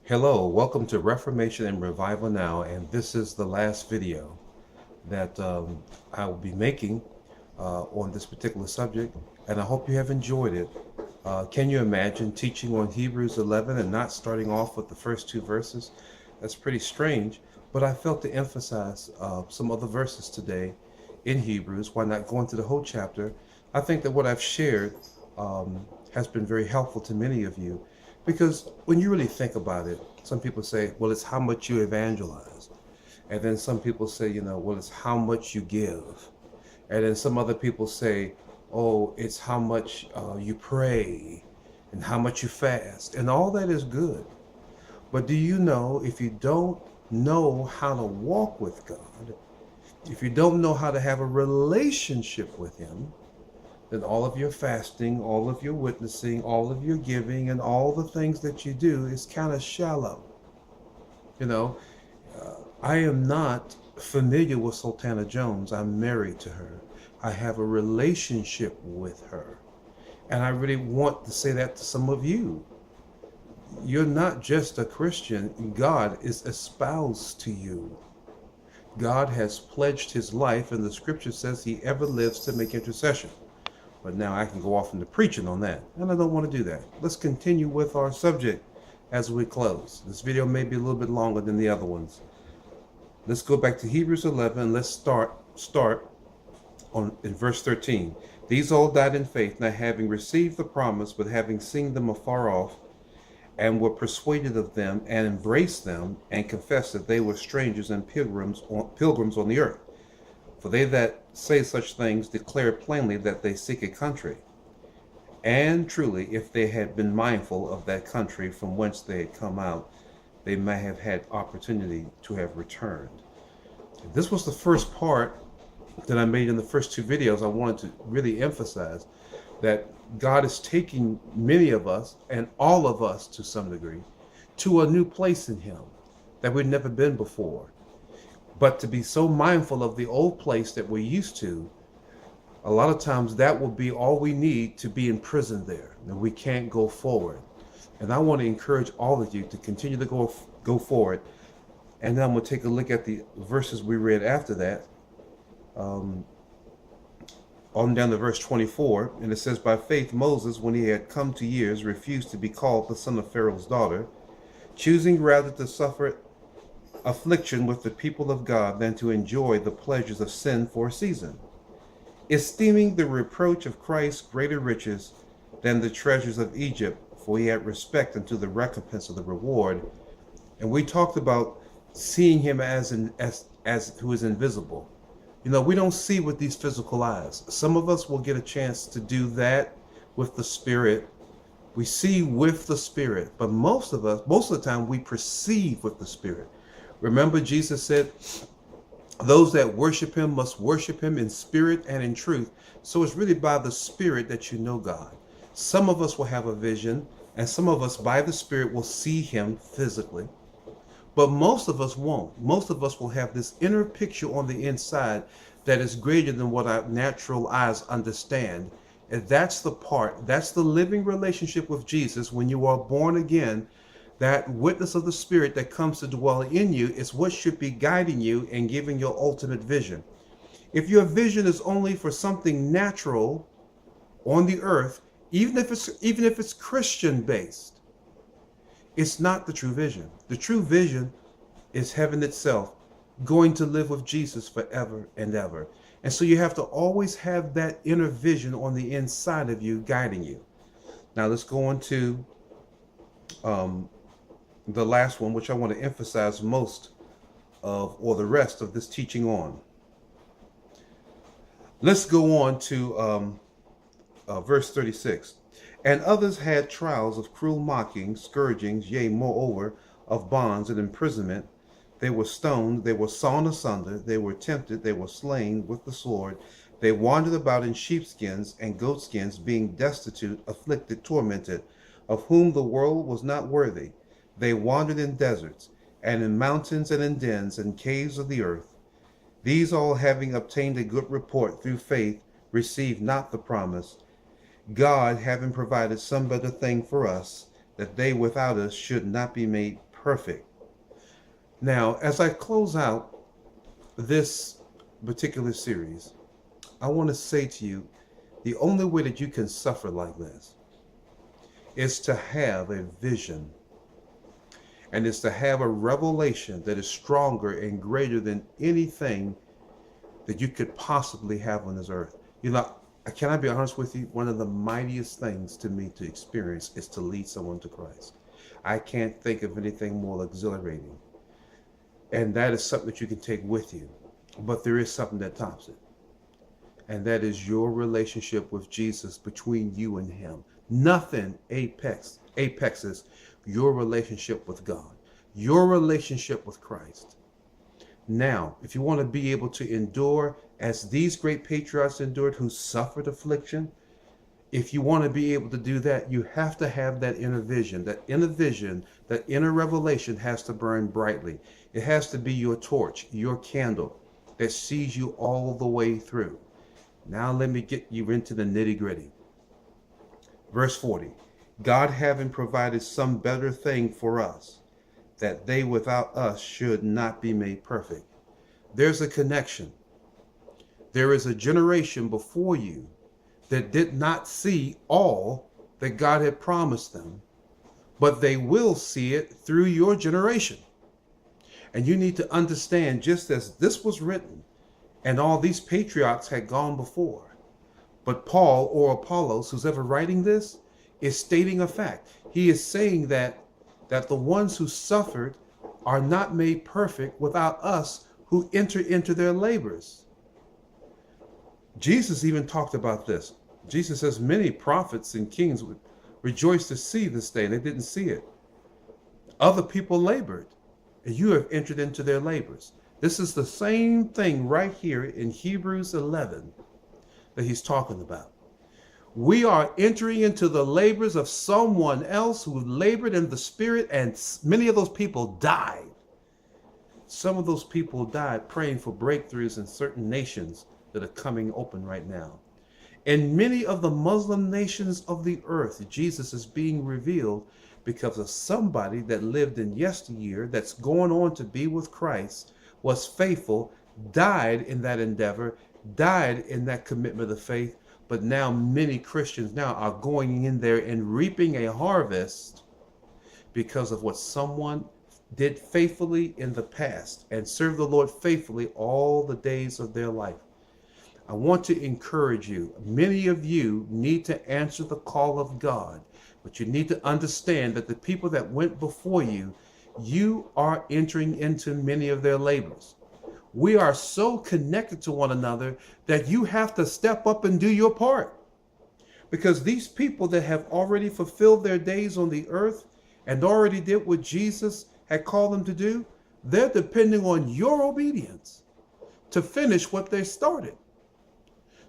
Hello, welcome to Reformation and Revival Now, and this is the last video that I will be making on this particular subject, and I hope you have enjoyed it. Can you imagine teaching on Hebrews 11 and not starting off with the first two verses? That's pretty strange, but I felt to emphasize some other verses today in Hebrews. Why not go into the whole chapter? I think that what I've shared has been very helpful to many of you, because when you really think about it, some people say, well, it's how much you evangelize. And then some people say, well, it's how much you give. And then some other people say, oh, it's how much you pray and how much you fast. And all that is good. But do you know, if you don't know how to walk with God, if you don't know how to have a relationship with Him, then all of your fasting, all of your witnessing, all of your giving, and all the things that you do is kind of shallow. You know, I am not familiar with Sultana Jones. I'm married to her. I have a relationship with her. And I really want to say that to some of you. You're not just a Christian. God is espoused to you. God has pledged his life, and the scripture says he ever lives to make intercession. But now I can go off into preaching on that, and I don't want to do that. Let's continue with our subject as we close. This video may be a little bit longer than the other ones. Let's go back to Hebrews 11. Let's start in verse 13. These all died in faith, not having received the promise, but having seen them afar off, and were persuaded of them, and embraced them, and confessed that they were strangers and pilgrims on the earth. For they that say such things declare plainly that they seek a country. And truly, if they had been mindful of that country from whence they had come out, they might have had opportunity to have returned. This was the first part that I made in the first two videos. I wanted to really emphasize that God is taking many of us, and all of us to some degree, to a new place in him that we'd never been before. But to be so mindful of the old place that we're used to, a lot of times that will be all we need to be imprisoned there, and we can't go forward. And I want to encourage all of you to continue to go forward. And then I'm going to take a look at the verses we read after that, on down to verse 24, and it says, by faith Moses, when he had come to years, refused to be called the son of Pharaoh's daughter, choosing rather to suffer affliction with the people of God than to enjoy the pleasures of sin for a season, esteeming the reproach of Christ greater riches than the treasures of Egypt, for he had respect unto the recompense of the reward. And we talked about seeing him as who is invisible. We don't see with these physical eyes. Some of us will get a chance to do that with the Spirit. We see with the Spirit, but most of the time, we perceive with the Spirit. Remember, Jesus said, those that worship him must worship him in spirit and in truth. So it's really by the Spirit that you know God. Some of us will have a vision, and some of us by the Spirit will see him physically. But most of us won't. Most of us will have this inner picture on the inside that is greater than what our natural eyes understand. And that's the living relationship with Jesus. When you are born again, that witness of the Spirit that comes to dwell in you is what should be guiding you and giving your ultimate vision. If your vision is only for something natural on the earth, even if it's Christian based, it's not the true vision. The true vision is heaven itself, going to live with Jesus forever and ever. And so you have to always have that inner vision on the inside of you guiding you. Now let's go on to the last one, which I want to emphasize most of, or the rest of this teaching on. Let's go on to verse 36. And others had trials of cruel mockings, scourgings, yea, moreover, of bonds and imprisonment. They were stoned, they were sawn asunder, they were tempted, they were slain with the sword. They wandered about in sheepskins and goatskins, being destitute, afflicted, tormented, of whom the world was not worthy. They wandered in deserts, and in mountains, and in dens, and caves of the earth. These all, having obtained a good report through faith, received not the promise, God having provided some better thing for us, that they without us should not be made perfect. Now, as I close out this particular series, I want to say to you, the only way that you can suffer like this is to have a vision, and is to have a revelation that is stronger and greater than anything that you could possibly have on this earth. You know, can I be honest with you? One of the mightiest things to me to experience is to lead someone to Christ. I can't think of anything more exhilarating. And that is something that you can take with you. But there is something that tops it. And that is your relationship with Jesus, between you and him. Nothing apexes your relationship with God, your relationship with Christ. Now, if you want to be able to endure as these great patriarchs endured who suffered affliction, if you want to be able to do that, you have to have that inner vision. That inner revelation has to burn brightly. It has to be your torch, your candle that sees you all the way through. Now let me get you into the nitty-gritty. Verse 40, God having provided some better thing for us, that they without us should not be made perfect. There's a connection. There is a generation before you that did not see all that God had promised them, but they will see it through your generation. And you need to understand, just as this was written, and all these patriarchs had gone before, but Paul or Apollos, who's ever writing this, is stating a fact. He is saying that the ones who suffered are not made perfect without us who enter into their labors. Jesus even talked about this. Jesus says many prophets and kings would rejoice to see this day, and they didn't see it. Other people labored, and you have entered into their labors. This is the same thing right here in Hebrews 11 that he's talking about. We are entering into the labors of someone else who labored in the spirit, and many of those people died. Some of those people died praying for breakthroughs in certain nations that are coming open right now. In many of the Muslim nations of the earth, Jesus is being revealed because of somebody that lived in yesteryear, that's going on to be with Christ, was faithful, died in that endeavor, died in that commitment of faith. But now many Christians now are going in there and reaping a harvest because of what someone did faithfully in the past and served the Lord faithfully all the days of their life. I want to encourage you. Many of you need to answer the call of God, but you need to understand that the people that went before you, you are entering into many of their labors. We are so connected to one another that you have to step up and do your part. Because these people that have already fulfilled their days on the earth and already did what Jesus had called them to do, they're depending on your obedience to finish what they started.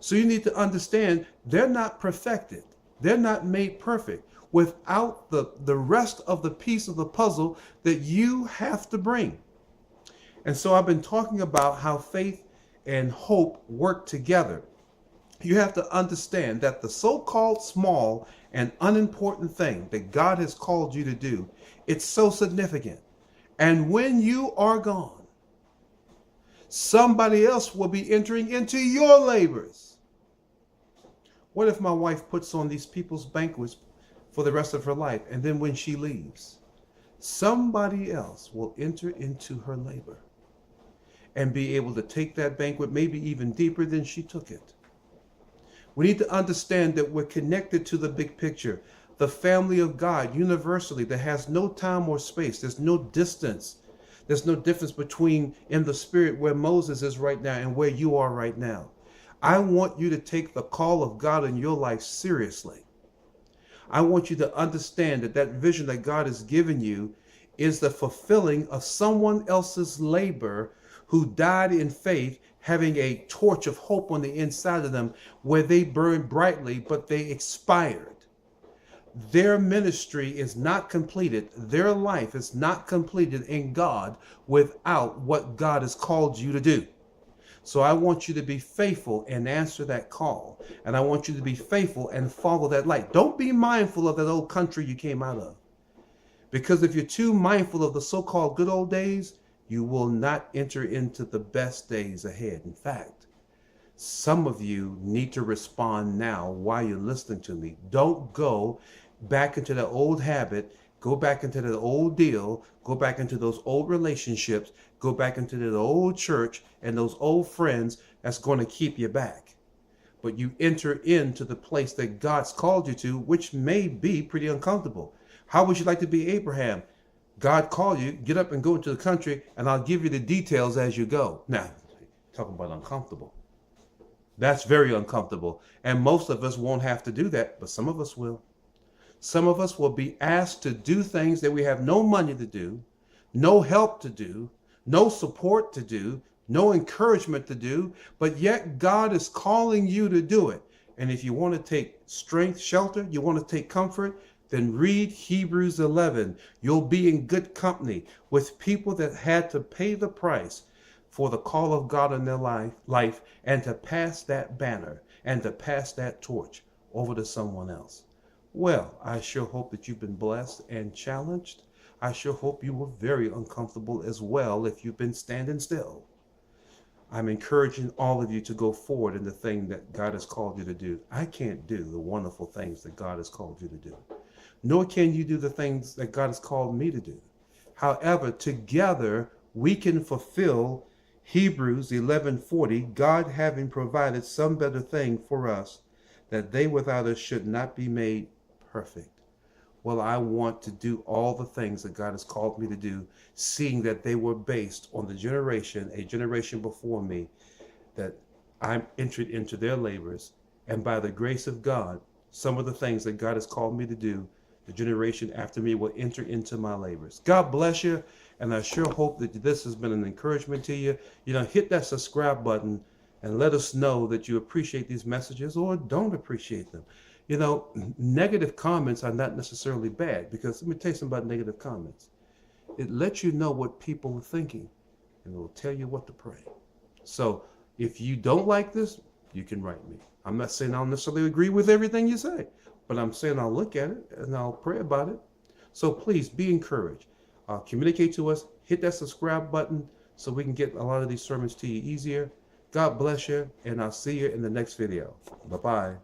So you need to understand they're not perfected. They're not made perfect without the rest of the piece of the puzzle that you have to bring. And so I've been talking about how faith and hope work together. You have to understand that the so-called small and unimportant thing that God has called you to do, it's so significant. And when you are gone, somebody else will be entering into your labors. What if my wife puts on these people's banquets for the rest of her life, and then when she leaves, somebody else will enter into her labor and be able to take that banquet maybe even deeper than she took it? We need to understand that we're connected to the big picture, the family of God universally, that has no time or space. There's no distance. There's no difference between in the spirit where Moses is right now and where you are right now. I want you to take the call of God in your life seriously. I want you to understand that that vision that God has given you is the fulfilling of someone else's labor who died in faith, having a torch of hope on the inside of them where they burned brightly, but they expired. Their ministry is not completed. Their life is not completed in God without what God has called you to do. So I want you to be faithful and answer that call. And I want you to be faithful and follow that light. Don't be mindful of that old country you came out of, Because if you're too mindful of the so-called good old days, you will not enter into the best days ahead. In fact, some of you need to respond now while you're listening to me. Don't go back into that old habit, go back into that old deal, go back into those old relationships, go back into that old church and those old friends that's going to keep you back. But you enter into the place that God's called you to, which may be pretty uncomfortable. How would you like to be Abraham? God called you, get up and go into the country, and I'll give you the details as you go. Now, talking about uncomfortable. That's very uncomfortable. And most of us won't have to do that, but some of us will. Some of us will be asked to do things that we have no money to do, no help to do, no support to do, no encouragement to do, but yet God is calling you to do it. And if you want to take strength, shelter, you want to take comfort, then read Hebrews 11. You'll be in good company with people that had to pay the price for the call of God in their life and to pass that banner and to pass that torch over to someone else. Well, I sure hope that you've been blessed and challenged. I sure hope you were very uncomfortable as well if you've been standing still. I'm encouraging all of you to go forward in the thing that God has called you to do. I can't do the wonderful things that God has called you to do, nor can you do the things that God has called me to do. However, together we can fulfill Hebrews 11:40, God having provided some better thing for us, that they without us should not be made perfect. Well, I want to do all the things that God has called me to do, seeing that they were based on a generation before me, that I'm entered into their labors. And by the grace of God, some of the things that God has called me to do, the generation after me will enter into my labors. God bless you. And I sure hope that this has been an encouragement to you. Hit that subscribe button and let us know that you appreciate these messages or don't appreciate them. Negative comments are not necessarily bad, because let me tell you something about negative comments. It lets you know what people are thinking, and it will tell you what to pray. So if you don't like this, you can write me. I'm not saying I'll necessarily agree with everything you say, but I'm saying I'll look at it and I'll pray about it. So please be encouraged. Communicate to us. Hit that subscribe button so we can get a lot of these sermons to you easier. God bless you, and I'll see you in the next video. Bye-bye.